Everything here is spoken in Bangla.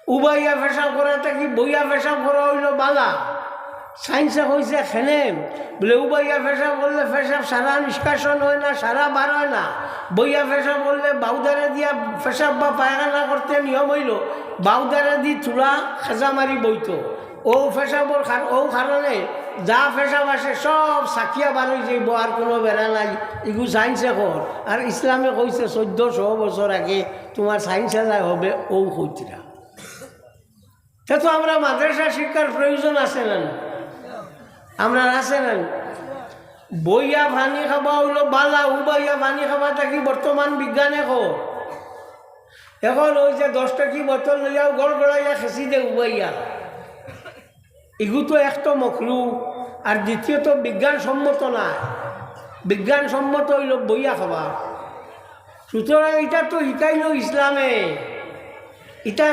উবাইয়া পেশাব করাটা কি বইয়া পেশাব করা হইল বালা? সায়েন্সে কইছে খেনে বলে উবাইয়া পেশাব করলে পেশাব সারা নিষ্কাশন হয় না, সারা বার হয় না। বইয়া পেশাব করলে বাউদারে দিয়া পেশাব বা পায়খানা করতে নিয়ম হইল বাউদারে দি চূড়া খেজা মারি বইত। ও পেশাবর ও কারণে যা পেশাব আসে সব সাকিয়া বার হয়ে যাইব, আর কোনো বেড়া নাই। এগুলো সায়েন্সে কর। আর ইসলামে কইছে 1400 বছর আগে তোমার সায়েন্সে যাই হবে ও কইতরা। তো আমরা মাদ্রাসা শিক্ষার প্রয়োজন আছে না? আমরা আছে না? বইয়া পানি খাবা হইলো বালা, উবাইয়া পানি খাবাটা কি বর্তমান বিজ্ঞানে কর। এখন ওই যে 10 টাকি বোতল লইয়াও গড় গড়াইয়া খেঁচি দে উবাইয়া, এগুলো তো এক তো মখলু, আর দ্বিতীয়ত বিজ্ঞানসম্মত না। বিজ্ঞানসম্মত হইল বইয়া খাবা। সুতরাং এটা তো শিকাইল ইসলামে। এটা